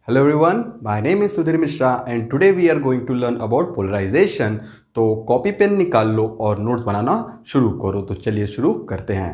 Hello everyone, my name is Sudhir Mishra and today we are going to learn about polarization। तो copy pen निकाल लो और notes बनाना शुरू करो। तो चलिए शुरू करते हैं।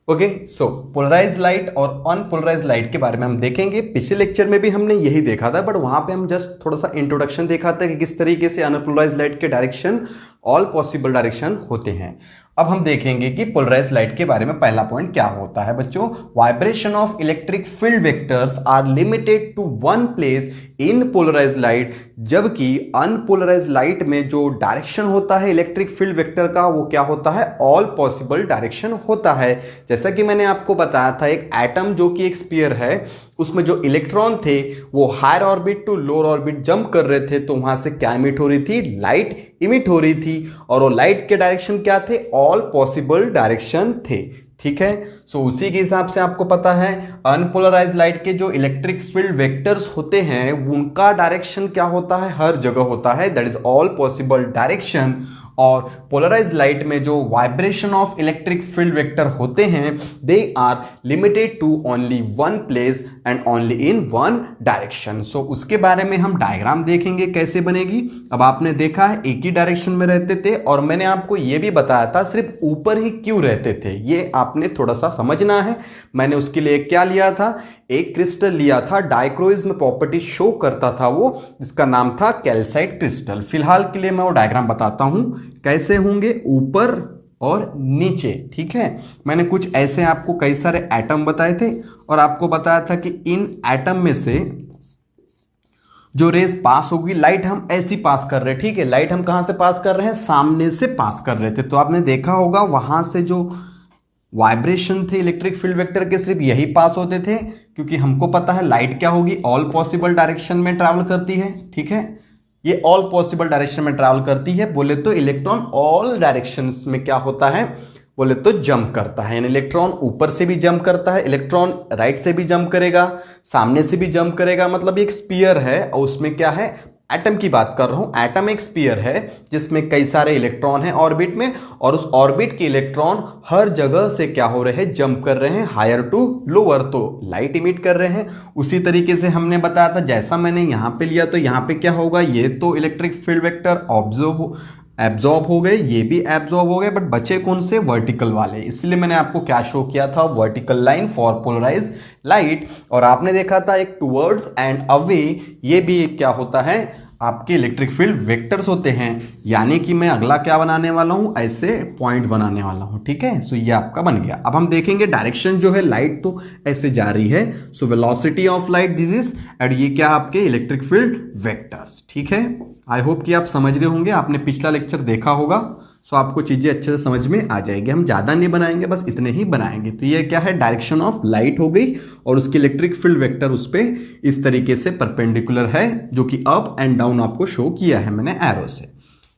ओके, सो पोलराइज लाइट और अनपोलराइज लाइट के बारे में हम देखेंगे। पिछले लेक्चर में भी हमने यही देखा था, बट वहां पे हम जस्ट थोड़ा सा इंट्रोडक्शन देखा था कि किस तरीके से अनपोलराइज लाइट के डायरेक्शन ऑल पॉसिबल डायरेक्शन होते हैं। अब हम देखेंगे कि पोलराइज लाइट के बारे में पहला पॉइंट क्या होता है बच्चों। Vibration of electric field vectors are limited to one place in polarise light, जबकि अनपोलराइज लाइट में जो डायरेक्शन होता है इलेक्ट्रिक फील्ड वेक्टर का वो क्या होता है, ऑल पॉसिबल डायरेक्शन होता है। जैसा कि मैंने आपको बताया था, एक एटम जो कि एक स्फीयर है, उसमें जो इलेक्ट्रॉन थे वो higher orbit to lower orbit jump कर रहे थे, तो वहां से क्या इमिट हो रही थी, लाइट इमिट हो रही थी। और वो लाइट के डायरेक्शन क्या थे, ऑल पॉसिबल डायरेक्शन थे। ठीक है, सो उसी के हिसाब से आपको पता है अनपोलराइज लाइट के जो इलेक्ट्रिक फील्ड वेक्टर्स होते हैं उनका डायरेक्शन क्या होता है, हर जगह होता है, that is all possible direction. और पोलराइज लाइट में जो vibration of electric field vector होते हैं they are limited to only one place and only in one direction. So उसके बारे में हम डायग्राम देखेंगे कैसे बनेगी। अब आपने देखा है एक ही डायरेक्शन में रहते थे, और मैंने आपको यह भी बताया था सिर्फ ऊपर ही क्यों रहते थे, ये आपने थोड़ा सा समझना है। मैंने उसके लिए क्या लिया था, एक क्रिस्टल लिया था, डाइक्रोइज्म प्रॉपर्टी शो करता था वो, जिसका नाम था कैल्साइट क्रिस्टल। फिलहाल के लिए मैं वो डायग्राम बताता हूं कैसे होंगे, ऊपर और नीचे। ठीक है, मैंने कुछ ऐसे आपको कई सारे एटम बताए थे और आपको बताया था कि इन एटम में से जो रेस पास होगी, लाइट हम ऐसी पास कर रहे हैं। ठीक है, लाइट हम कहां से पास कर रहे हैं, सामने से पास कर रहे थे। तो आपने देखा होगा वहां से जो वाइब्रेशन थे इलेक्ट्रिक फील्ड वेक्टर के सिर्फ यही पास होते थे, क्योंकि हमको पता है लाइट क्या होगी, ऑल पॉसिबल डायरेक्शन में ट्रैवल करती है। ठीक है, ये ऑल पॉसिबल डायरेक्शन में ट्रैवल करती है। बोले तो इलेक्ट्रॉन ऑल डायरेक्शंस में क्या होता है, बोले तो जंप करता है। यानी इलेक्ट्रॉन ऊपर से भी जंप करता है, इलेक्ट्रॉन राइट से भी जंप करेगा, सामने से भी जंप करेगा। मतलब एक स्फीयर है और उसमें क्या है, एटम की बात कर रहा हूं। एटम एक स्फीयर है जिसमें कई सारे इलेक्ट्रॉन हैं ऑर्बिट में, और उस ऑर्बिट के इलेक्ट्रॉन हर जगह से क्या हो रहे हैं, जंप कर रहे हैं हायर टू लोअर, तो लाइट इमिट कर रहे हैं। उसी तरीके से हमने बताया था, जैसा मैंने यहां पे लिया तो यहां पे क्या होगा, ये तो इलेक्ट्रिक फील्ड वेक्टर एब्जॉर्ब हो गए, ये भी एब्जॉर्ब हो गए, बट बचे कौन से, वर्टिकल वाले। इसलिए मैंने आपको क्या शो किया था, vertical line for polarise light. और आपने देखा था एक टुवर्ड्स एंड अवे, ये भी एक क्या होता है, आपके इलेक्ट्रिक फील्ड वेक्टर्स होते हैं। यानी कि मैं अगला क्या बनाने वाला हूं, ऐसे पॉइंट बनाने वाला हूं। ठीक है, सो ये आपका बन गया। अब हम देखेंगे डायरेक्शन जो है, लाइट तो ऐसे जा रही है, so velocity of light this is, and ये क्या आपके इलेक्ट्रिक फील्ड वेक्टर्स। ठीक है, आई होप कि आप समझ रहे होंगे, आपने पिछला लेक्चर देखा होगा, सो आपको चीजें अच्छे से समझ में आ जाएगी। हम ज्यादा नहीं बनाएंगे, बस इतने ही बनाएंगे। तो ये क्या है, डायरेक्शन ऑफ लाइट हो गई, और उसकी इलेक्ट्रिक फील्ड वेक्टर उस पे इस तरीके से परपेंडिकुलर है, जो कि अप एंड डाउन आपको शो किया है मैंने एरो से।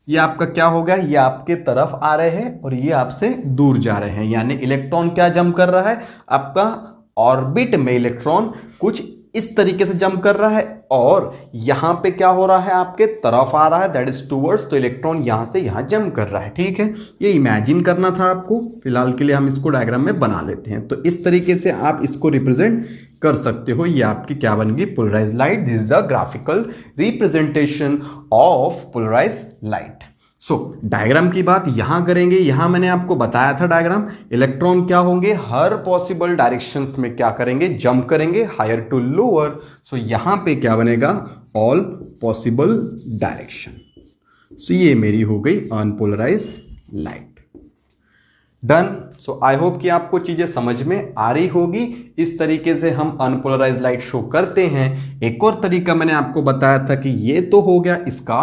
ये आपका क्या होगा, ये आपके तरफ आ रहे हैं और ये आपसे दूर जा रहे हैं। यानी इलेक्ट्रॉन क्या जंप कर रहा है, आपका ऑर्बिट में इलेक्ट्रॉन कुछ इस तरीके से जंप कर रहा है, और यहां पे क्या हो रहा है, आपके तरफ आ रहा है, दैट इज टुवर्ड्स, तो इलेक्ट्रॉन यहां से यहां जंप कर रहा है। ठीक है, ये इमेजिन करना था आपको। फिलहाल के लिए हम इसको डायग्राम में बना लेते हैं। तो इस तरीके से आप इसको रिप्रेजेंट कर सकते हो। ये आपकी क्या बन गई, polarise light. This is a graphical representation of polarise light. So diagram की बात यहां करेंगे। यहां मैंने आपको बताया था डायग्राम, इलेक्ट्रॉन क्या होंगे, हर पॉसिबल डायरेक्शंस में क्या करेंगे, जंप करेंगे हायर टू लोअर। सो यहां पे क्या बनेगा, ऑल पॉसिबल डायरेक्शन। सो ये मेरी हो गई unpolarise light. Done. So I hope कि आपको चीजें समझ में आ रही होगी। इस तरीके से हम अनपोलराइज लाइट शो करते हैं। एक और तरीका मैंने आपको बताया था कि ये तो हो गया इसका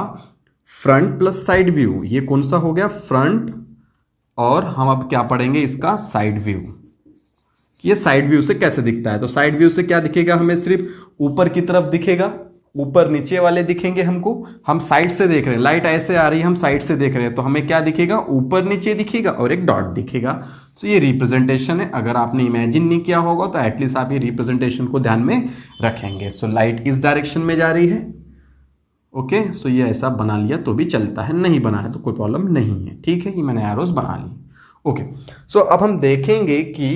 फ्रंट प्लस साइड व्यू। ये कौन सा हो गया, फ्रंट, और हम अब क्या पढ़ेंगे, इसका साइड व्यू। ये साइड व्यू से कैसे दिखता है, तो साइड व्यू से क्या दिखेगा, हमें सिर्फ ऊपर की तरफ दिखेगा, ऊपर नीचे वाले दिखेंगे हमको। हम साइड से देख रहे हैं, लाइट ऐसे आ रही है, हम साइड से देख रहे हैं, तो हमें क्या दिखेगा, ऊपर नीचे दिखेगा और एक डॉट दिखेगा। तो ये रिप्रेजेंटेशन है। अगर आपने इमेजिन नहीं किया होगा तो एटलीस्ट आप ये रिप्रेजेंटेशन को ध्यान में रखेंगे। सो लाइट इस डायरेक्शन में जा रही है। ओके, सो ये ऐसा बना लिया तो भी चलता है, नहीं बना है तो कोई प्रॉब्लम नहीं है। ठीक है, ये मैंने एरोस बना ली। ओके, सो अब हम देखेंगे कि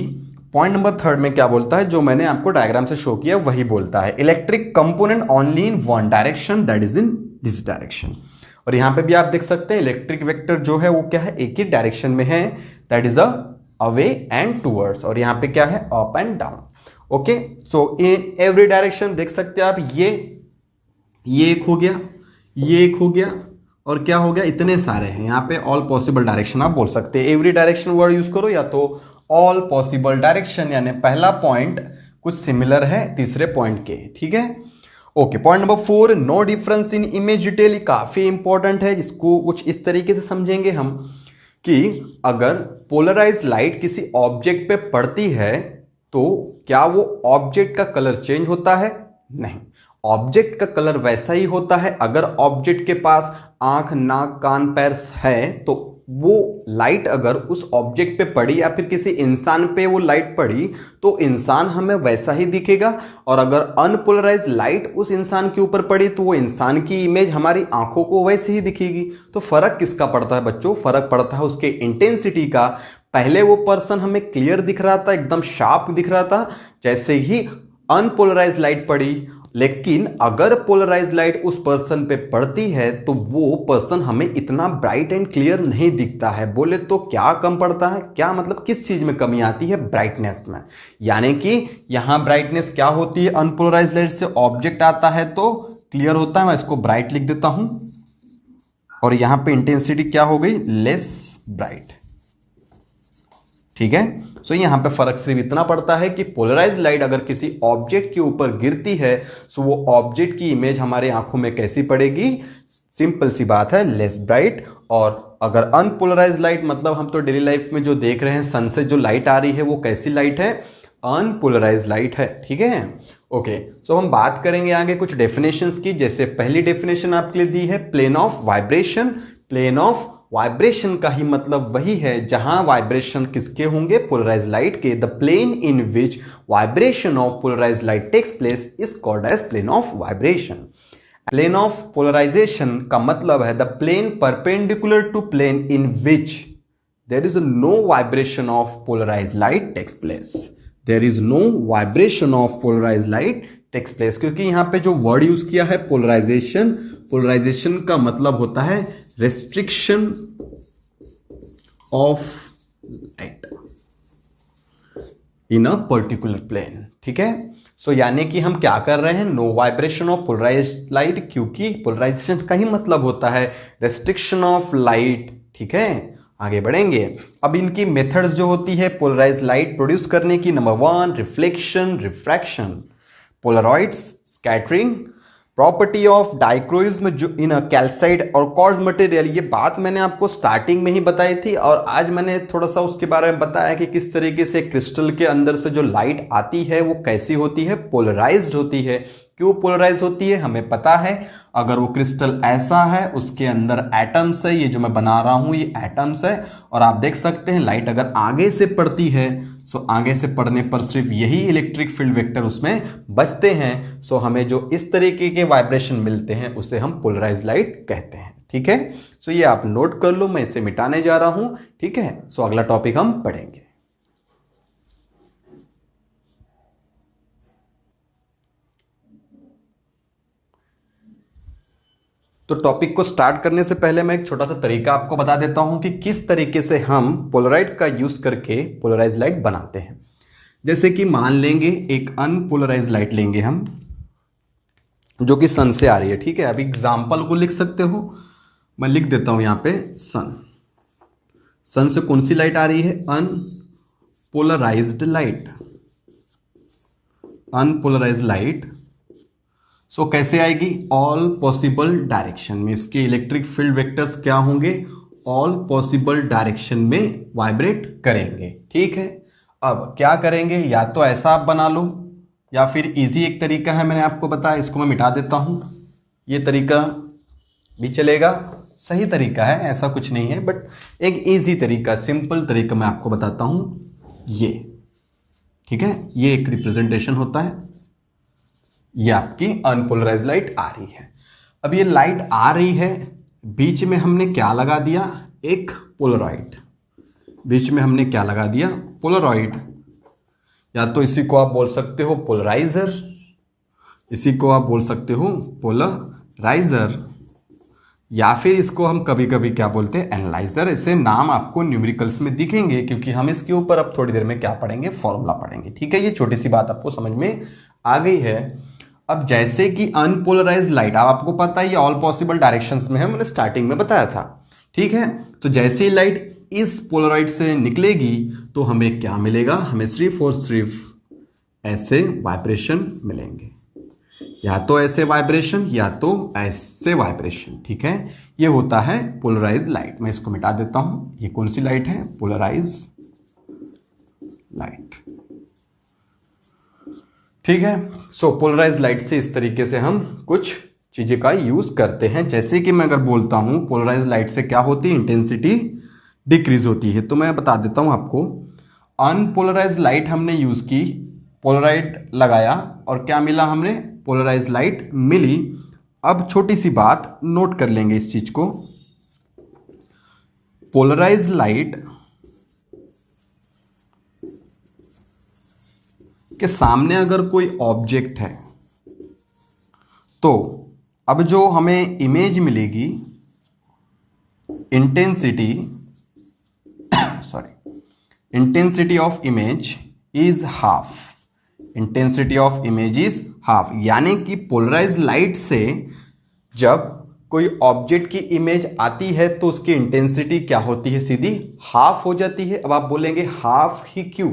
पॉइंट नंबर थर्ड में क्या बोलता है, जो मैंने आपको डायग्राम से शो किया वही बोलता है, electric component only in one direction, that is in this direction. और यहां पे भी आप देख सकते हैं इलेक्ट्रिक वेक्टर जो है वो क्या है, एक ही डायरेक्शन में है, that is away and towards, और यहां पे क्या है, up and down. Okay, so in every direction देख सकते हैं आप, ये एक हो गया, ये एक हो गया, और क्या हो गया, इतने सारे हैं यहाँ पे, ऑल पॉसिबल डायरेक्शन आप बोल सकते हैं। एवरी डायरेक्शन वर्ड यूज करो या तो ऑल पॉसिबल डायरेक्शन, यानी पहला पॉइंट कुछ सिमिलर है तीसरे पॉइंट के, ठीक है। Okay, point number 4, no difference in image detail, काफी इंपॉर्टेंट है, जिसको कुछ इस तरीके से समझेंगे हम कि अगर पोलराइज लाइट किसी ऑब्जेक्ट पे पड़ती है तो क्या वो ऑब्जेक्ट का कलर चेंज होता है? नहीं, ऑब्जेक्ट का कलर वैसा ही होता है। अगर ऑब्जेक्ट के पास आंख, नाक, कान, पैर है तो वो लाइट अगर उस ऑब्जेक्ट पे पड़ी या फिर किसी इंसान पे वो लाइट पड़ी तो इंसान हमें वैसा ही दिखेगा, और अगर अनपोलराइज लाइट उस इंसान के ऊपर पड़ी तो वो इंसान की इमेज हमारी आंखों को वैसे ही दिखेगी। तो फर्क किसका पड़ता है बच्चों? फर्क पड़ता है उसके इंटेंसिटी का। पहले वो पर्सन हमें क्लियर दिख रहा था, एकदम शार्प दिख रहा था, जैसे ही अनपोलराइज लाइट पड़ी, लेकिन अगर पोलराइज लाइट उस पर्सन पे पड़ती है तो वो पर्सन हमें इतना ब्राइट एंड क्लियर नहीं दिखता है। बोले तो क्या कम पड़ता है, क्या मतलब किस चीज में कमी आती है? ब्राइटनेस में। यानी कि यहां ब्राइटनेस क्या होती है, अनपोलराइज लाइट से ऑब्जेक्ट आता है तो क्लियर होता है, मैं इसको ब्राइट लिख देता हूं, और यहां पे इंटेंसिटी क्या हो गई, लेस ब्राइट, ठीक है। सो यहां पे फर्क सिर्फ इतना पड़ता है कि पोलराइज लाइट अगर किसी ऑब्जेक्ट के ऊपर गिरती है तो वो ऑब्जेक्ट की इमेज हमारे आंखों में कैसी पड़ेगी? सिंपल सी बात है, लेस ब्राइट। और अगर अनपोलराइज लाइट, मतलब हम तो डेली लाइफ में जो देख रहे हैं, सन से जो लाइट आ रही है वो कैसी लाइट है? अनपोलराइज लाइट है, ठीक है। ओके, सो हम बात करेंगे आगे कुछ डेफिनेशंस की। जैसे पहली डेफिनेशन आपके लिए दी है, plane of vibration. Plane of vibration का ही मतलब वही है जहां वाइब्रेशन किसके होंगे? पोलराइज लाइट के। The plane in which vibration of polarise light takes place is called as plane of vibration. Plane of polarisation का मतलब है the plane perpendicular to plane in which there is no vibration of polarise light takes place. There is no vibration of polarise light takes place, क्योंकि यहां पे जो word use किया है polarisation, polarisation का मतलब होता है restriction of light in a particular plane, ठीक है। सो यानी कि हम क्या कर रहे हैं, no vibration of polarise light, क्योंकि पोलराइजेशन का ही मतलब होता है रेस्ट्रिक्शन ऑफ लाइट, ठीक है। आगे बढ़ेंगे। अब इनकी मेथड्स जो होती है पोलराइज लाइट प्रोड्यूस करने की, number 1 reflection, refraction, polaroids, scattering, property of dichroism जो इन कैल्साइड और क्वार्ट्ज मटेरियल। ये बात मैंने आपको स्टार्टिंग में ही बताई थी, और आज मैंने थोड़ा सा उसके बारे में बताया कि किस तरीके से क्रिस्टल के अंदर से जो लाइट आती है वो कैसी होती है, पोलराइज्ड होती है। क्यों पोलराइज होती है हमें पता है, अगर वो क्रिस्टल ऐसा है, उसके अंदर एटम्स है, ये जो मैं बना रहा हूं ये एटम्स है, और आप देख सकते हैं लाइट अगर आगे से पड़ती है, सो आगे से पड़ने पर सिर्फ यही इलेक्ट्रिक फील्ड वेक्टर उसमें बचते हैं। सो हमें जो इस तरीके के वाइब्रेशन मिलते हैं उसे हम पोलराइज लाइट कहते हैं, ठीक है। सो ये आप नोट कर लो, मैं इसे मिटाने जा रहा हूं, ठीक है। सो अगला टॉपिक हम पढ़ेंगे। तो टॉपिक को स्टार्ट करने से पहले मैं एक छोटा सा तरीका आपको बता देता हूं कि किस तरीके से हम पोलराइड का यूज करके पोलराइज लाइट बनाते हैं। जैसे कि मान लेंगे एक अनपोलराइज लाइट लेंगे हम, जो कि सन से आ रही है, ठीक है। अभी एग्जाम्पल को लिख सकते हो, मैं लिख देता हूं यहां पे सन। सन से कौन सी लाइट आ रही है? Unpolarised light, unpolarised light. So कैसे आएगी? ऑल पॉसिबल डायरेक्शन में। इसके इलेक्ट्रिक फील्ड वेक्टर्स क्या होंगे? ऑल पॉसिबल डायरेक्शन में वाइब्रेट करेंगे, ठीक है। अब क्या करेंगे, या तो ऐसा आप बना लो, या फिर इजी एक तरीका है मैंने आपको बताया, इसको मैं मिटा देता हूं, ये तरीका भी चलेगा, सही तरीका है, ऐसा कुछ नहीं है, बट एक इजी तरीका, सिंपल तरीका मैं आपको बताता हूं, ये, ठीक है। ये एक रिप्रेजेंटेशन होता है, ये आपकी अनपोलराइज लाइट आ रही है। अब ये लाइट आ रही है, बीच में हमने क्या लगा दिया? एक पोलरॉइड। बीच में हमने क्या लगा दिया? पोलरॉइड। या तो इसी को आप बोल सकते हो पोलराइजर, इसी को आप बोल सकते हो पोलराइजर, या फिर इसको हम कभी कभी क्या बोलते हैं एनालाइजर। ऐसे नाम आपको न्यूमेरिकल्स में दिखेंगे क्योंकि हम इसके ऊपर अब थोड़ी देर में क्या पढ़ेंगे, फॉर्मूला पढ़ेंगे। ठीक है, ये छोटी सी बात आपको समझ में आ गई है। अब जैसे कि अनपोलराइज लाइट, अब आपको पता है ये ऑल पॉसिबल डायरेक्शंस में है, मैंने स्टार्टिंग में बताया था। ठीक है, तो जैसे ही लाइट इस पोलराइड से निकलेगी तो हमें क्या मिलेगा, हमें सिर्फ और सिर्फ ऐसे वाइब्रेशन मिलेंगे, या तो ऐसे वाइब्रेशन या तो ऐसे वाइब्रेशन। ठीक है, ये होता है पोलराइज लाइट। मैं इसको मिटा देता हूं, ये कौन सी लाइट है, पोलराइज लाइट। ठीक है, सो पोलराइज लाइट से इस तरीके से हम कुछ चीजें का यूज करते हैं। जैसे कि मैं अगर बोलता हूं पोलराइज लाइट से क्या होती है, इंटेंसिटी डिक्रीज होती है। तो मैं बता देता हूं आपको, अनपोलराइज लाइट हमने यूज की, पोलराइड लगाया और क्या मिला, हमने पोलराइज लाइट मिली। अब छोटी सी बात नोट कर लेंगे इस चीज को, पोलराइज लाइट के सामने अगर कोई ऑब्जेक्ट है तो अब जो हमें इमेज मिलेगी, intensity intensity of image is half, intensity of image is half. यानी कि पोलराइज लाइट से जब कोई ऑब्जेक्ट की इमेज आती है तो उसकी इंटेंसिटी क्या होती है, सीधी हाफ हो जाती है। अब आप बोलेंगे हाफ ही क्यों,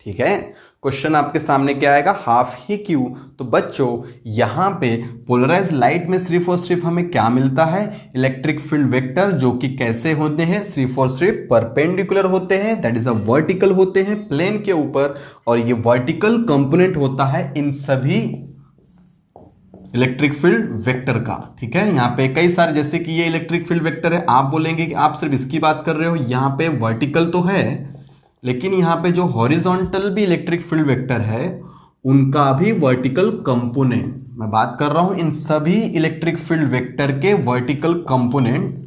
ठीक है, क्वेश्चन आपके सामने क्या आएगा, हाफ ही क्यों। तो बच्चों यहां पे पोलराइज लाइट में सिर्फ और सिर्फ हमें क्या मिलता है, इलेक्ट्रिक फील्ड वेक्टर, जो कि कैसे होते हैं, सिर्फ और सिर्फ परपेंडिकुलर होते हैं, दैट इज अ वर्टिकल होते हैं प्लेन के ऊपर। और ये वर्टिकल कंपोनेंट होता है इन सभी इलेक्ट्रिक फील्ड वेक्टर का। ठीक है, यहां पे कई सारे, जैसे कि ये इलेक्ट्रिक फील्ड वेक्टर है, आप बोलेंगे कि आप सिर्फ इसकी बात कर रहे हो, यहां पे वर्टिकल तो है लेकिन यहां पे जो हॉरिजॉन्टल भी इलेक्ट्रिक फील्ड वेक्टर है उनका भी वर्टिकल कंपोनेंट, मैं बात कर रहा हूं इन सभी इलेक्ट्रिक फील्ड वेक्टर के वर्टिकल कंपोनेंट।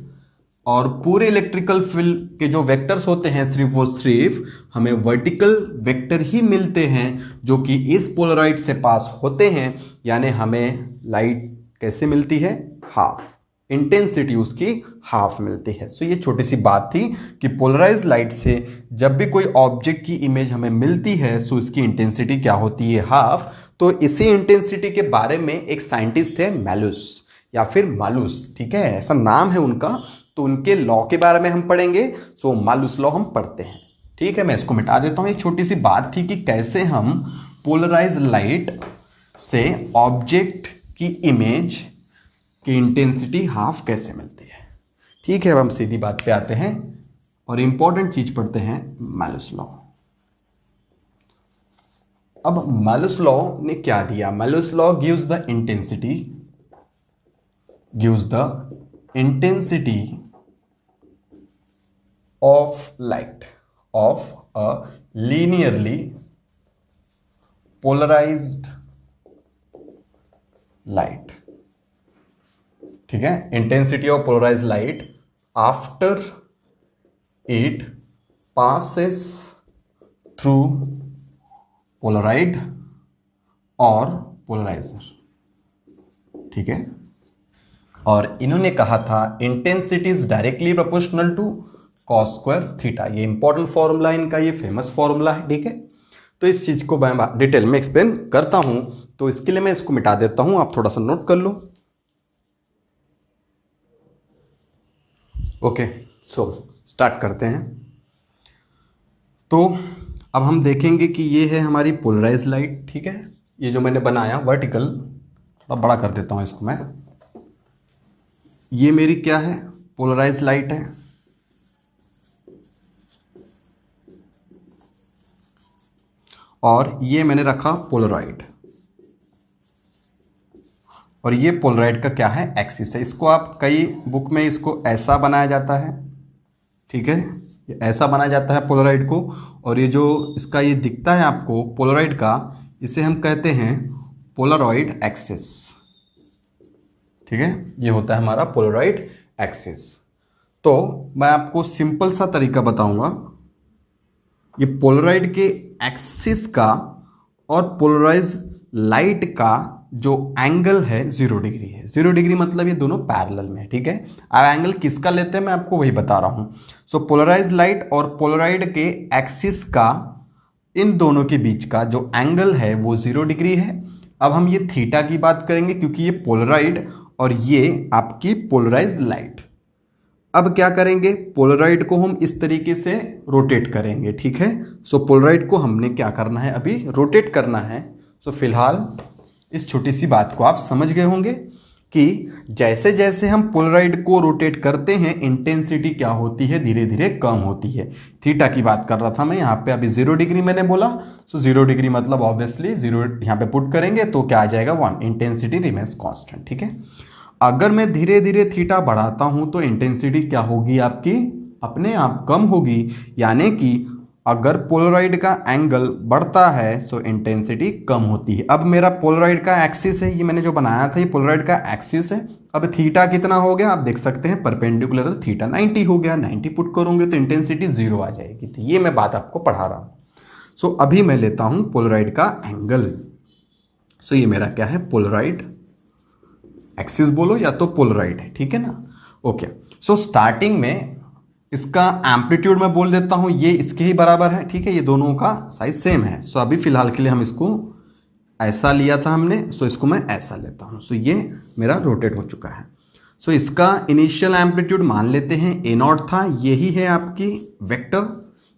और पूरे इलेक्ट्रिकल फील्ड के जो वेक्टर्स होते हैं सिर्फ और सिर्फ हमें वर्टिकल वेक्टर ही मिलते हैं जो कि इस पोलराइड से पास होते हैं। यानी हमें लाइट कैसे मिलती है, हाफ, इंटेंसिटी उसकी हाफ मिलती है। सो ये छोटी सी बात थी कि पोलराइज लाइट से जब भी कोई ऑब्जेक्ट की इमेज हमें मिलती है सो इसकी इंटेंसिटी क्या होती है, हाफ। तो इसी इंटेंसिटी के बारे में एक साइंटिस्ट थे मैलुस या फिर मालूस, ठीक है, ऐसा नाम है उनका। तो उनके लॉ के बारे में हम पढ़ेंगे, सो मालूस लॉ हम पढ़ते हैं। ठीक है, मैं इसको मिटा देता हूं। एक छोटी सी बात थी कि कैसे हम पोलराइज लाइट से ऑब्जेक्ट की इमेज की इंटेंसिटी हाफ कैसे मिलती है। ठीक है, अब हम सीधी बात पे आते हैं और इंपॉर्टेंट चीज पढ़ते हैं, मैलुस लॉ। अब मैलुस लॉ ने क्या दिया, Malus law gives the intensity of light of a linearly polarised light. ठीक है, intensity of polarised light after it passes through polaroid और पोलराइजर। ठीक है, और इन्होंने कहा था intensity is directly proportional to cos square theta. ये इंपॉर्टेंट फॉर्मूला इनका, ये फेमस फॉर्मूला है। ठीक है, तो इस चीज को मैं डिटेल में एक्सप्लेन करता हूं, तो इसके लिए मैं इसको मिटा देता हूं, आप थोड़ा सा नोट कर लो। ओके, सो स्टार्ट करते हैं। तो अब हम देखेंगे कि ये है हमारी पोलराइज लाइट। ठीक है, ये जो मैंने बनाया वर्टिकल, थोड़ा बड़ा कर देता हूं इसको मैं, ये मेरी क्या है, पोलराइज लाइट है। और ये मैंने रखा पोलराइड, और ये पोलराइड का क्या है, एक्सिस है। इसको आप कई बुक में इसको ऐसा बनाया जाता है, ठीक है, ये ऐसा बनाया जाता है पोलराइड को। और ये जो इसका ये दिखता है आपको पोलराइड का, इसे हम कहते हैं पोलराइड एक्सिस। ठीक है, ये होता है हमारा पोलराइड एक्सिस। तो मैं आपको सिंपल सा तरीका बताऊंगा, ये पोलराइड के एक्सिस का और पोलराइज लाइट का जो एंगल है 0 डिग्री है। 0 डिग्री मतलब ये दोनों पैरेलल में है, ठीक है। अब एंगल किसका लेते हैं मैं आपको वही बता रहा हूं। सो पोलराइज लाइट और पोलराइड के एक्सिस का, इन दोनों के बीच का जो एंगल है वो 0 डिग्री है। अब हम ये थीटा की बात करेंगे क्योंकि ये पोलराइड और ये आपकी पोलराइज लाइट। अब क्या करेंगे, पोलराइड को हम इस तरीके से रोटेट करेंगे, ठीक है। सो पोलराइड को हमने क्या करना है, अभी रोटेट करना है। सो फिलहाल इस छोटी सी बात को आप समझ गए होंगे कि जैसे जैसे हम पोलराइड को रोटेट करते हैं इंटेंसिटी क्या होती है, धीरे धीरे कम होती है। थीटा की बात कर रहा था मैं यहाँ पे, अभी 0 डिग्री मैंने बोला। सो 0 डिग्री मतलब ऑब्वियसली 0 यहाँ पे पुट करेंगे तो क्या आ जाएगा 1, इंटेंसिटी रिमेन्स कांस्टेंट, ठीक है। अगर मैं धीरे धीरे थीटा बढ़ाता हूं तो इंटेंसिटी क्या होगी आपकी, अपने आप कम होगी। यानी कि अगर पोलराइड का एंगल बढ़ता है तो इंटेंसिटी कम होती है। अब मेरा पोलराइड का एक्सिस है, ये मैंने जो बनाया था ये पोलराइड का एक्सिस है। अब थीटा कितना हो गया आप देख सकते हैं, परपेंडिकुलर तो थीटा 90 हो गया। 90 पुट करोगे तो इंटेंसिटी 0 आ जाएगी। तो ये मैं बात आपको पढ़ा रहा हूं। सो अभी मैं लेता हूं पोलराइड का एंगल। सो ये मेरा क्या है, पोलराइड एक्सिस बोलो या तो पोलराइड है, ठीक है ना। ओके, सो स्टार्टिंग में इसका एम्पलीट्यूड मैं बोल देता हूं, ये इसके ही बराबर है, ठीक है। ये दोनों का साइज सेम है। सो अभी फिलहाल के लिए हम इसको ऐसा लिया था हमने, सो इसको मैं ऐसा लेता हूं। सो ये मेरा रोटेट हो चुका है। सो इसका इनिशियल एम्पलीट्यूड मान लेते हैं A0 था। यही है आपकी वेक्टर,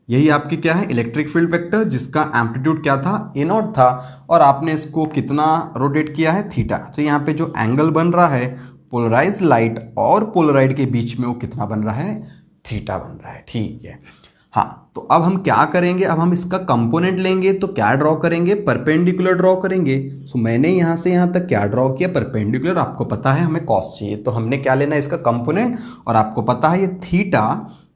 यही आपकी क्या है, इलेक्ट्रिक फील्ड वेक्टर, जिसका एम्पलीट्यूड क्या था, A0 था। और आपने इसको कितना रोटेट किया है, थीटा। तो यहाँ पे जो एंगल बन रहा है पोलराइज लाइट और पोलराइड के बीच में वो कितना बन रहा है, थीटा बन रहा है, ठीक है। हाँ, तो अब हम क्या करेंगे, अब हम इसका कंपोनेंट लेंगे तो क्या ड्रॉ करेंगे, परपेंडिकुलर ड्रॉ करेंगे। सो मैंने यहां से यहां तक क्या ड्रॉ किया, परपेंडिकुलर। आपको पता है हमें कॉस चाहिए तो हमने क्या लेना है, इसका कंपोनेंट। और आपको पता है ये थीटा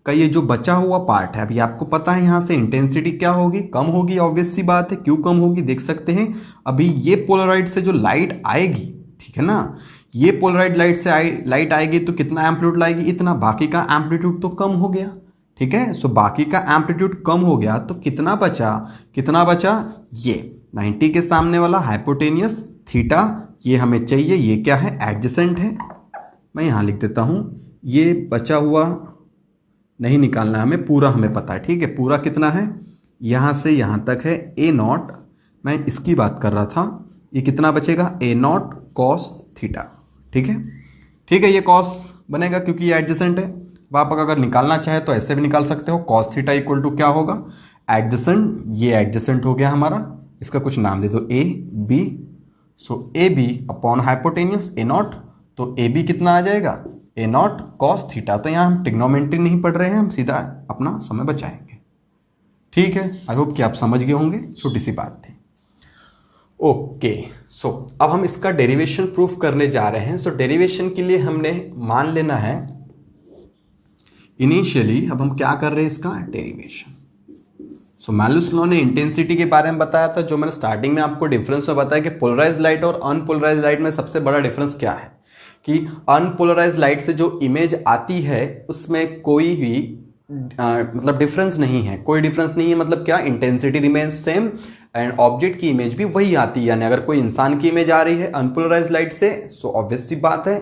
का ये जो बचा हुआ पार्ट है, अभी आपको पता है यहां से इंटेंसिटी क्या होगी, कम होगी। ऑब्वियस सी बात है, क्यों कम होगी देख सकते हैं। अभी ये पोलराइड से जो लाइट आएगी, ठीक है ना, ये पोलराइड लाइट से लाइट आएगी तो कितना एम्पलीट्यूड लाएगी, इतना। बाकी का एम्पलीट्यूड तो कम हो गया, ठीक है। सो बाकी का एम्पलीट्यूड कम हो गया तो कितना बचा, कितना बचा, ये 90 के सामने वाला हाइपोटेनियस थीटा, ये हमें चाहिए। ये क्या है, एडजेसेंट है। मैं यहां लिख देता हूं, ये बचा हुआ नहीं निकालना है हमें, पूरा हमें पता है, ठीक है। पूरा कितना है, यहां से यहां तक है A0। मैं इसकी बात कर रहा था, ये कितना बचेगा, A0 कॉस थीटा, ठीक है। ठीक है, ये कॉस बनेगा क्योंकि ये एडजेसेंट है। अब आप अगर निकालना चाहे तो ऐसे भी निकाल सकते हो, कॉस थीटा इक्वल टू क्या होगा, एडजेसेंट। ये एडजेसेंट हो गया हमारा, इसका कुछ नाम दे दो A B। So A B upon hypotenuse A0। तो A B कितना आ जाएगा, A0 कॉस थीटा। तो यहाँ हम ट्रिग्नोमेट्री नहीं पढ़ रहे हैं, हम सीधा अपना समय बचाएंगे, ठीक है। आई होप कि आप समझ गए होंगे, छोटी सी बात थी। ओके, सो अब हम इसका डेरिवेशन प्रूफ करने जा रहे हैं। सो डेरिवेशन के लिए हमने मान लेना है इनिशियली, अब हम क्या कर रहे हैं, इसका डेरिवेशन। सो मैल्यूस लॉ ने इंटेंसिटी के बारे में बताया था, जो मैंने स्टार्टिंग में आपको डिफरेंस में बताया कि पोलराइज लाइट और अनपोलराइज लाइट में सबसे बड़ा डिफरेंस क्या है, कि अनपोलराइज लाइट से जो इमेज आती है उसमें कोई भी मतलब डिफरेंस नहीं है, कोई डिफरेंस नहीं है। मतलब क्या, intensity remains same and object की इमेज भी वही आती है। यानी अगर कोई इंसान की इमेज आ रही है अनपोलराइज लाइट से, सो ऑब्वियस सी बात है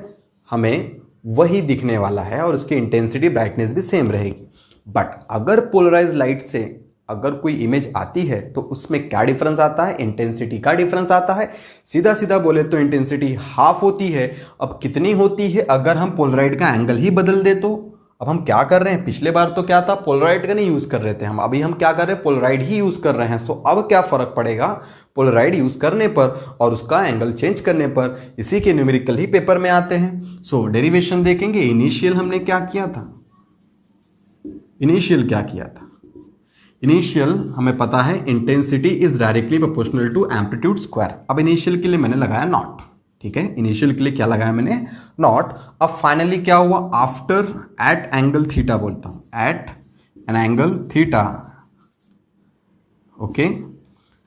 हमें वही दिखने वाला है और उसकी इंटेंसिटी ब्राइटनेस भी सेम रहेगी। बट अगर पोलराइज लाइट से अगर कोई इमेज आती है तो उसमें क्या डिफरेंस आता है, इंटेंसिटी का डिफरेंस आता है। सीधा सीधा बोले तो इंटेंसिटी हाफ होती है। अब कितनी होती है, अगर हम पोलराइड का एंगल ही बदल दे तो। अब हम क्या कर रहे हैं, पिछले बार तो क्या था, पोलराइड का नहीं यूज कर रहे थे हम, अभी हम क्या कर रहे हैं, पोलराइड ही यूज कर रहे हैं। सो अब क्या फर्क पड़ेगा पोलराइड यूज करने पर और उसका एंगल चेंज करने पर, इसी के न्यूमेरिकल ही पेपर में आते हैं। सो डेरिवेशन देखेंगे। इनिशियल हमने क्या किया था, इनिशियल क्या किया था, इनिशियल हमें पता है intensity is directly proportional to amplitude square. अब इनिशियल के लिए मैंने लगाया नॉट, ठीक है। इनिशियल के लिए क्या लगाया मैंने, नॉट। अब फाइनली क्या हुआ, आफ्टर एट एंगल थीटा बोलता हूं, at an angle theta, okay.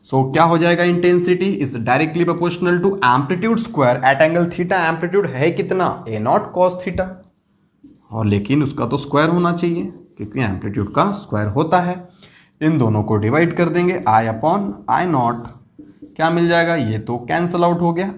So क्या हो जाएगा, intensity is directly proportional to amplitude square at angle theta. Amplitude है कितना, A0 कॉस थीटा, और लेकिन उसका तो स्क्वायर होना चाहिए क्योंकि एम्पलीट्यूड का स्क्वायर होता है। इन दोनों को डिवाइड कर देंगे, I अपॉन आई नॉट, क्या मिल जाएगा, ये तो कैंसल आउट हो गया,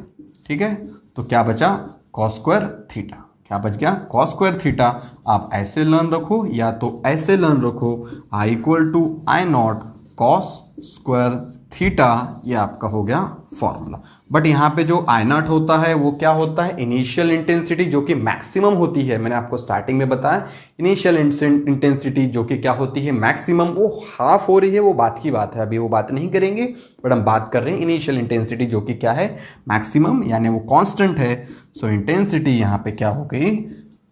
ठीक है। तो क्या बचा, कॉस स्क्वायर थीटा, क्या बच गया, कॉस स्क्वायर थीटा। आप ऐसे लर्न रखो या तो ऐसे लर्न रखो, I equal to I nought cos square theta, ये आपका हो गया फॉर्मूला। बट यहाँ पे जो आई नॉट होता है वो क्या होता है, इनिशियल इंटेंसिटी जो कि मैक्सिमम होती है। मैंने आपको स्टार्टिंग में बताया इनिशियल इंटेंसिटी जो कि क्या होती है, मैक्सिमम, वो हाफ हो रही है, वो बात की बात है, अभी वो बात नहीं करेंगे। बट हम बात कर रहे हैं इनिशियल इंटेंसिटी जो कि क्या है, मैक्सिमम, यानी वो कांस्टेंट है। सो इंटेंसिटी यहाँ पे क्या हो गई,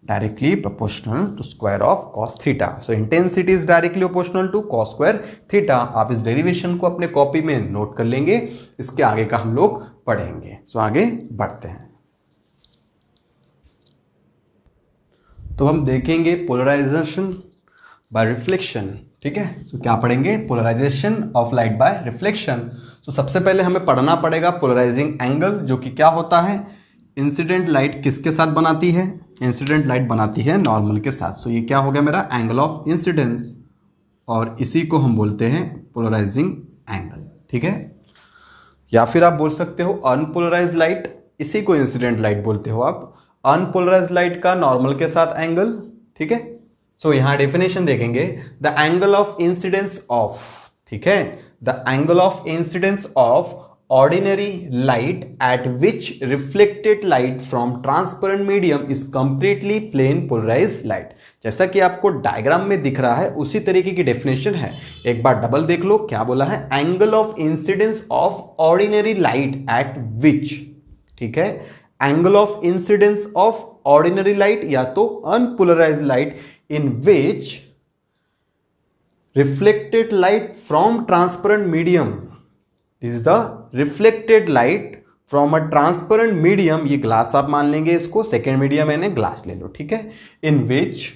directly proportional to square of cos theta. So intensity is directly proportional to cos square theta. आप इस डेरिवेशन को अपने कॉपी में नोट कर लेंगे, इसके आगे का हम लोग पढ़ेंगे। सो आगे बढ़ते हैं। तो हम देखेंगे पोलराइजेशन बाय रिफ्लेक्शन, ठीक है। सो क्या पढ़ेंगे, polarisation of light by reflection. तो सबसे पहले हमें पढ़ना पड़ेगा पोलराइजिंग एंगल, जो कि क्या होता है, इंसिडेंट लाइट किसके साथ बनाती है, इंसिडेंट लाइट बनाती है नॉर्मल के साथ। सो ये क्या हो गया मेरा एंगल ऑफ इंसिडेंस, और इसी को हम बोलते हैं पोलराइजिंग एंगल, ठीक है। या फिर आप बोल सकते हो अनपोलराइज लाइट, इसी को इंसिडेंट लाइट बोलते हो आप। अनपोलराइज लाइट का नॉर्मल के साथ एंगल, ठीक है। सो यहां डेफिनेशन देखेंगे, the angle of incidence of, ठीक है, the angle of incidence of ordinary light at which reflected light from transparent medium is completely plane polarized light। जैसा कि आपको डायग्राम में दिख रहा है उसी तरीके की डेफिनेशन है, एक बार डबल देख लो। क्या बोला है, angle of incidence of ordinary light at विच, ठीक है, angle of incidence of ordinary light या तो unpolarised light in which reflected light from transparent medium, this is the reflected light from a transparent medium, ये glass आप मान लेंगे इसको, second medium मैंने ग्लास ले लो, ठीक है, इन विच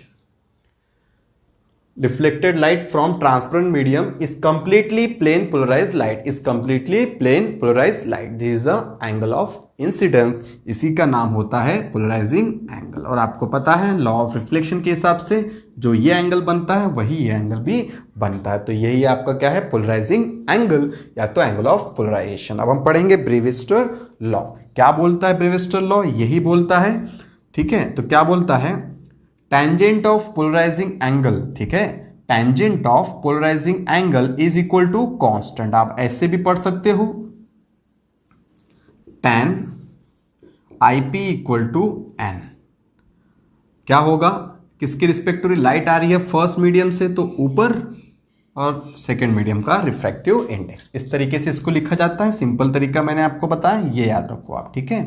reflected light from transparent medium is completely plane polarized light, is completely plane polarized light, this is the angle of incidence, इसी का नाम होता है पोलराइजिंग एंगल। और आपको पता है लॉ ऑफ रिफ्लेक्शन के हिसाब से जो ये एंगल बनता है वही ये एंगल भी बनता है। तो यही आपका क्या है, पोलराइजिंग एंगल या तो एंगल ऑफ पोलराइजेशन। अब हम पढ़ेंगे ब्रेविस्टर लॉ। क्या बोलता है ब्रेविस्टर लॉ, यही बोलता है, ठीक है। तो क्या बोलता है, टेंजेंट ऑफ पोलराइजिंग एंगल, ठीक है, tangent of polarising angle is equal to constant. आप ऐसे भी पढ़ सकते हो, tan IP equal to n। क्या होगा, किसके रिस्पेक्टिव लाइट आ रही है, फर्स्ट मीडियम से तो ऊपर, और सेकेंड मीडियम का रिफ्रैक्टिव इंडेक्स। इस तरीके से इसको लिखा जाता है, सिंपल तरीका मैंने आपको बताया, ये याद रखो आप, ठीक है।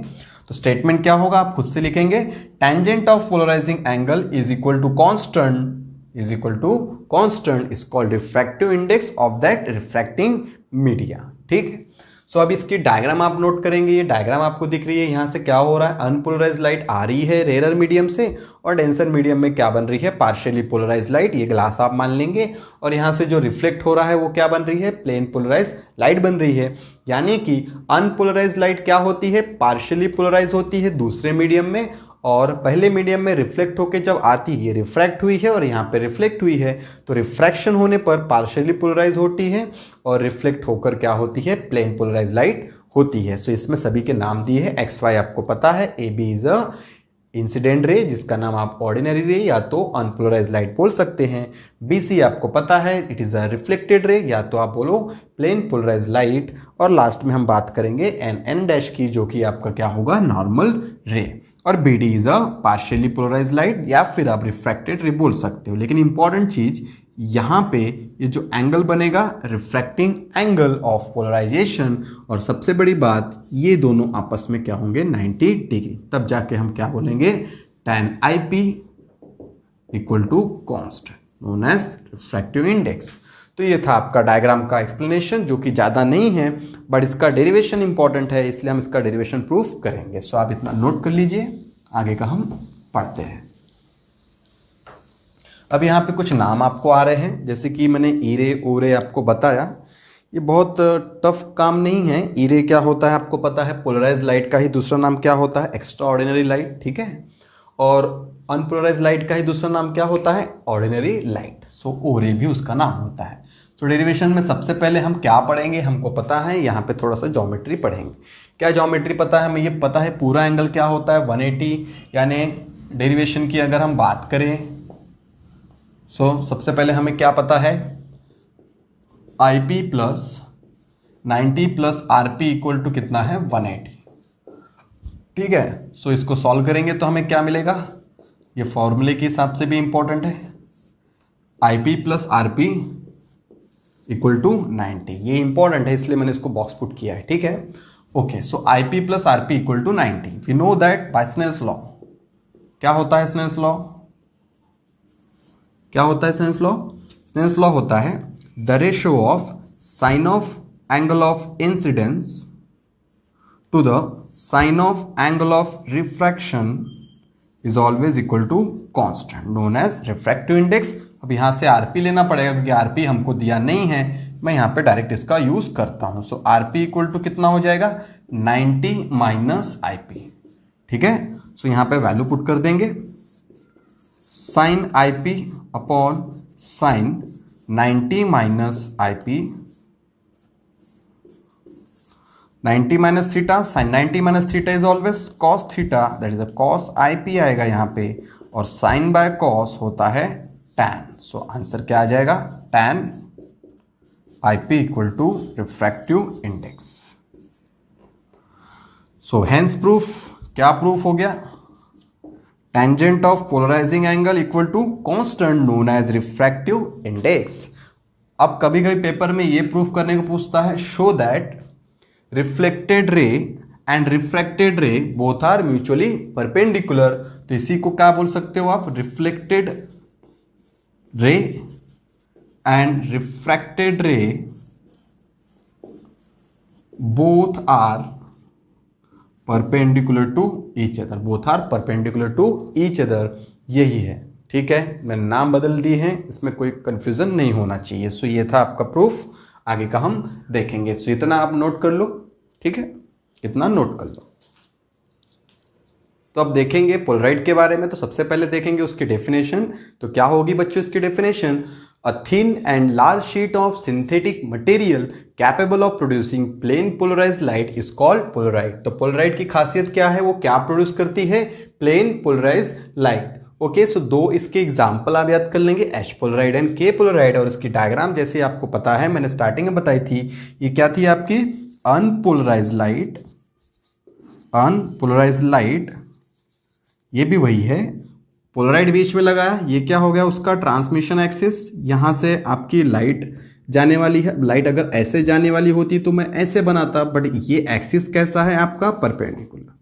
तो स्टेटमेंट क्या होगा, आप खुद से लिखेंगे, tangent of polarising angle is equal to constant, is equal to constant is called refractive index of that refracting media, ठीक है। सो अब इसकी डायग्राम आप नोट करेंगे, ये डायग्राम आपको दिख रही है, यहां से क्या हो रहा है, अनपोलराइज लाइट आ रही है रेयर मीडियम से, और डेंसर मीडियम में क्या बन रही है, पार्शियली पोलराइज लाइट, ये ग्लास आप मान लेंगे, और यहां से जो रिफ्लेक्ट हो रहा है वो क्या बन रही है, प्लेन पोलराइज लाइट बन रही है। यानी कि अनपोलराइज लाइट क्या होती है, पार्शियली पोलराइज होती है दूसरे मीडियम में, और पहले मीडियम में रिफ्लेक्ट होकर जब आती है, रिफ्रैक्ट हुई है और यहाँ पे रिफ्लेक्ट हुई है, तो रिफ्रैक्शन होने पर पार्शियली पोलराइज होती है, और रिफ्लेक्ट होकर क्या होती है, प्लेन पोलराइज लाइट होती है। सो इसमें सभी के नाम दिए हैं, एक्स वाई आपको पता है, A B is a incident ray, जिसका नाम आप ऑर्डिनरी रे या तो अनपोलराइज लाइट बोल सकते हैं, बी सी आपको पता है, it is a reflected ray या तो आप बोलो प्लेन पोलराइज लाइट, और लास्ट में हम बात करेंगे एन एन डैश की, जो कि आपका क्या होगा, नॉर्मल रे, और B D is a partially polarise light या फिर आप रिफ्रैक्टेड रे बोल सकते हो। लेकिन इंपॉर्टेंट चीज यहां पे ये जो एंगल बनेगा, रिफ्रैक्टिंग एंगल ऑफ पोलराइजेशन, और सबसे बड़ी बात ये दोनों आपस में क्या होंगे, 90 डिग्री, तब जाके हम क्या बोलेंगे, tan IP equal to constant known as refractive index. तो ये था आपका डायग्राम का एक्सप्लेनेशन, जो कि ज़्यादा नहीं है, बट इसका डेरिवेशन इंपॉर्टेंट है, इसलिए हम इसका डेरिवेशन प्रूफ करेंगे। सो आप इतना नोट कर लीजिए, आगे का हम पढ़ते हैं। अब यहाँ पे कुछ नाम आपको आ रहे हैं, जैसे कि मैंने ईरे ओरे आपको बताया, ये बहुत टफ काम नहीं है। ईरे क्या होता है आपको पता है, पोलराइज लाइट का ही दूसरा नाम क्या होता है, एक्स्ट्रा ऑर्डिनरी लाइट, ठीक है, और अनपोलराइज लाइट का ही दूसरा नाम क्या होता है, ऑर्डिनरी लाइट। सो ओरे भी उसका नाम होता है। सो डेरिवेशन में सबसे पहले हम क्या पढ़ेंगे, हमको पता है यहाँ पे थोड़ा सा ज्योमेट्री पढ़ेंगे। क्या ज्योमेट्री पता है हमें? ये पता है पूरा एंगल क्या होता है 180, यानी डेरिवेशन की अगर हम बात करें सबसे पहले हमें क्या पता है, IP plus 90 plus RP equal to कितना है 180। ठीक है, इसको सॉल्व करेंगे तो हमें क्या मिलेगा, ये फॉर्मूले के हिसाब से भी इंपॉर्टेंट है, IP plus RP equal to 90। ये इंपॉर्टेंट है इसलिए मैंने इसको बॉक्स पुट किया है। ठीक है, okay, IP plus RP equal to 90। We know that by Snell's law. क्या होता है स्नेल्स लॉ? क्या होता है स्नेल्स लॉ? स्नेल्स लॉ होता है the ratio of sine of angle of incidence to the sine of angle of refraction is always equal to constant known as refractive index. अब यहां से RP लेना पड़ेगा क्योंकि RP हमको दिया नहीं है, मैं यहां पे डायरेक्ट इसका यूज करता हूं। RP इक्वल टू कितना हो जाएगा 90 माइनस IP। ठीक है, यहां पे वैल्यू पुट कर देंगे, sine IP upon sine 90 minus IP, 90 minus theta, sine 90 minus theta is always cos theta, that is cos IP आएगा यहाँ पे, और साइन बाय कॉस होता है tan। आंसर क्या आ जाएगा, tan IP equal to refractive index. Hence proof, क्या proof हो गया, tangent of polarising angle equal to constant known as refractive index. अब कभी कभी पेपर में ये प्रूफ करने को पूछता है, show that reflected ray and refracted ray both are mutually perpendicular. तो इसी को क्या बोल सकते हो आप, reflected ray and refracted ray both are perpendicular to each other, both are perpendicular to each other, यही है। ठीक है, मैंने नाम बदल दिए हैं, इसमें कोई कंफ्यूजन नहीं होना चाहिए। ये था आपका प्रूफ, आगे का हम देखेंगे। इतना आप नोट कर लो। ठीक है, इतना नोट कर लो। तो अब देखेंगे पोलराइड के बारे में। तो सबसे पहले देखेंगे उसकी डेफिनेशन। तो क्या होगी बच्चों इसकी definition, a thin and large sheet of synthetic material capable of producing plane polarised light is called polaroid. तो पोलराइड की खासियत क्या है, वो क्या प्रोड्यूस करती है, प्लेन पोलराइज्ड लाइट। ओके, दो इसके एग्जाम्पल आप याद कर लेंगे, H Polaroid and K Polaroid. और इसकी डायग्राम जैसे आपको पता है, मैंने स्टार्टिंग में बताई थी, ये क्या थी आपकी अनपोलराइज्ड लाइट, अनपोलराइज्ड लाइट, ये भी वही है, पोलराइड बीच में लगा है, ये क्या हो गया उसका ट्रांसमिशन एक्सिस, यहां से आपकी लाइट जाने वाली है। लाइट अगर ऐसे जाने वाली होती तो मैं ऐसे बनाता, बट ये एक्सिस कैसा है आपका परपेंडिकुलर।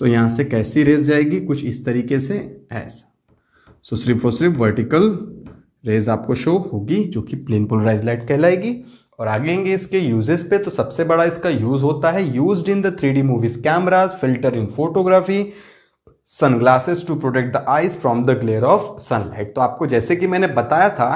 यहां से कैसी रेज जाएगी, कुछ इस तरीके से ऐसा। सिर्फ और सिर्फ वर्टिकल रेज आपको शो होगी, जो कि प्लेन पोलराइज्ड लाइट कहलाएगी। और आगे आएंगे इसके यूजेस पे। तो सबसे बड़ा इसका यूज होता है used in the 3D movies, cameras, filter in photography, sunglasses to protect the eyes from the glare of sunlight. तो आपको जैसे कि मैंने बताया था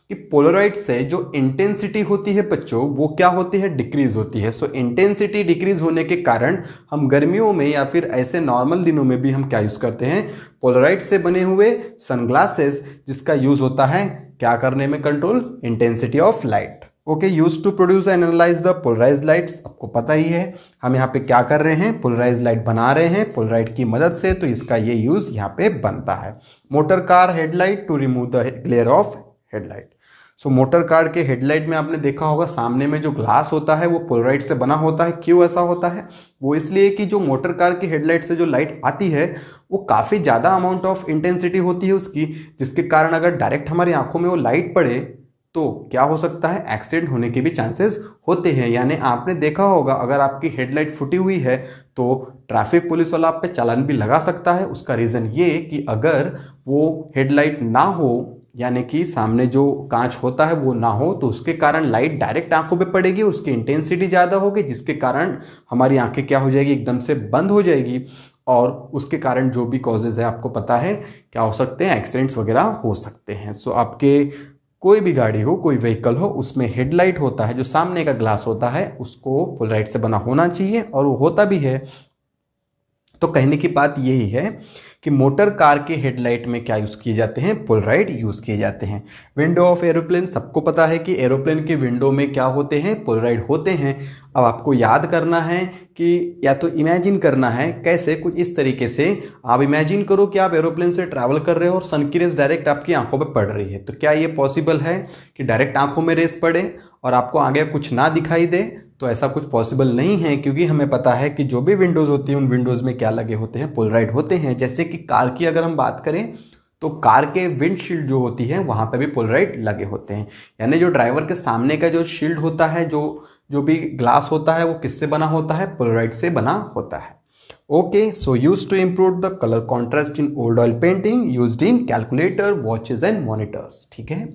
कि पोलराइड से जो इंटेंसिटी होती है बच्चों, वो क्या होती है, डिक्रीज होती है। इंटेंसिटी डिक्रीज होने के कारण हम गर्मियों में या फिर ऐसे नॉर्मल दिनों में भी हम क्या यूज करते हैं, पोलराइड से बने हुए सनग्लासेस, जिसका यूज होता है क्या करने में, control intensity of light. Okay, use to produce and analyse the polarised lights. आपको पता ही है हम यहाँ पे क्या कर रहे हैं, पोलराइज्ड लाइट बना रहे हैं पोलराइड की मदद से, तो इसका ये यूज यहाँ पे बनता है। Motor car headlight to remove the glare of headlight. Motor car के हेडलाइट में आपने देखा होगा सामने में जो ग्लास होता है वो पोलराइड से बना होता है। क्यों ऐसा होता है, वो इसलिए कि जो मोटर कार की हेडलाइट से जो लाइट आती है वो काफी ज्यादा अमाउंट ऑफ इंटेंसिटी होती है उसकी, जिसके कारण अगर डायरेक्ट हमारी आंखों में वो लाइट पड़े तो क्या हो सकता है, एक्सीडेंट होने के भी चांसेस होते हैं। यानी आपने देखा होगा अगर आपकी हेडलाइट फूटी हुई है तो ट्रैफिक पुलिस वाला आप पे चालान भी लगा सकता है। उसका रीजन ये कि अगर वो हेडलाइट ना हो, यानी कि सामने जो कांच होता है वो ना हो, तो उसके कारण लाइट डायरेक्ट आंखों पे पड़ेगी, उसकी इंटेंसिटी ज्यादा होगी, जिसके कारण हमारी आंखें क्या हो जाएगी, एकदम से बंद हो जाएगी। और उसके कारण जो भी कॉजेज है आपको पता है क्या हो सकते हैं, एक्सीडेंट्स वगैरह हो सकते हैं। आपके कोई भी गाड़ी हो, कोई व्हीकल हो, उसमें हेडलाइट होता है, जो सामने का ग्लास होता है उसको पोलराइड से बना होना चाहिए, और वो होता भी है। तो कहने की बात यही है कि मोटर कार के हेडलाइट में क्या यूज़ किए जाते हैं, पोलराइड यूज़ किए जाते हैं। विंडो ऑफ एरोप्लेन, सबको पता है कि एरोप्लेन के विंडो में क्या होते हैं, पोलराइड होते हैं। अब आपको याद करना है कि या तो इमेजिन करना है कैसे, कुछ इस तरीके से आप इमेजिन करो कि आप एरोप्लेन से ट्रैवल कर रहे हो और सन की रेस डायरेक्ट आपकी आंखों पर पड़ रही है। तो क्या ये पॉसिबल है कि डायरेक्ट आंखों में रेस पड़े और आपको आगे कुछ ना दिखाई दे? तो ऐसा कुछ पॉसिबल नहीं है, क्योंकि हमें पता है कि जो भी विंडोज़ होती हैं उन विंडोज़ में क्या लगे होते हैं, पोलराइड होते हैं। जैसे कि कार की अगर हम बात करें तो कार के विंडशील्ड जो होती है वहां पे भी पोलराइड लगे होते हैं। यानी जो ड्राइवर के सामने का जो शील्ड होता है, जो भी ग्लास होता है, वो किससे बना होता है, पोलराइड से बना होता है। Okay, so used to improve the colour contrast in old oil painting, used in calculator, watches and monitors. ठीक है,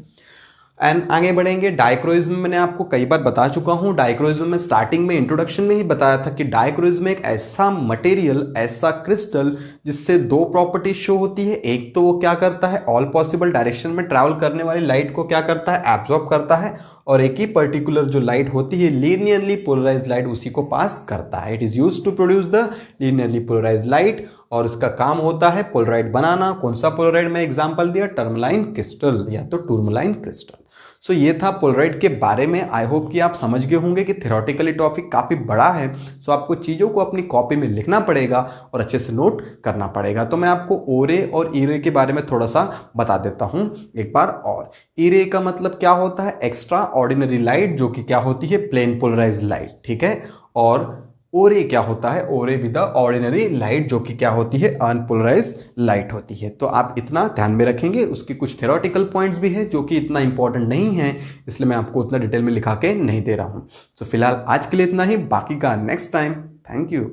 एंड आगे बढ़ेंगे। डायक्रोइज्म मैंने आपको कई बार बता चुका हूं। डायक्रोइज्म में स्टार्टिंग में इंट्रोडक्शन में ही बताया था कि डायक्रोइज्म एक ऐसा मटेरियल, ऐसा क्रिस्टल जिससे दो प्रॉपर्टीज शो होती है। एक तो वो क्या करता है, ऑल पॉसिबल डायरेक्शन में ट्रैवल करने वाली लाइट को क्या करता है, एब्जॉर्ब करता है, और एक ही पर्टिकुलर जो लाइट होती है, लीनियरली पोलराइज्ड लाइट, उसी को पास करता है। It is used to produce the linearly polarised light, और उसका काम होता है पोलराइड बनाना। कौन सा पोलराइड, मैं एग्जांपल दिया, टर्मलाइन क्रिस्टल या तो टूरमलाइन क्रिस्टल। सो ये था पोलराइड के बारे में। आई होप कि आप समझ गए होंगे कि थ्योरेटिकली टॉपिक काफ़ी बड़ा है। सो आपको चीज़ों को अपनी कॉपी में लिखना पड़ेगा और अच्छे से नोट करना पड़ेगा। तो मैं आपको ओरे और ईरे के बारे में थोड़ा सा बता देता हूं एक बार और। ईरे का मतलब क्या होता है, एक्स्ट्रा ऑर्डिनरी लाइट, जो कि क्या होती है, प्लेन पोलराइज्ड लाइट। ठीक है, और ओरे क्या होता है, ओरे विद द ऑर्डिनरी लाइट, जो कि क्या होती है, अनपोलराइज्ड लाइट होती है। तो आप इतना ध्यान में रखेंगे। उसकी कुछ थ्योरेटिकल पॉइंट्स भी है जो कि इतना इंपॉर्टेंट नहीं है, इसलिए मैं आपको उतना डिटेल में लिखा के नहीं दे रहा हूं। तो फिलहाल आज के लिए इतना ही, बाकी का नेक्स्ट टाइम। Thank you.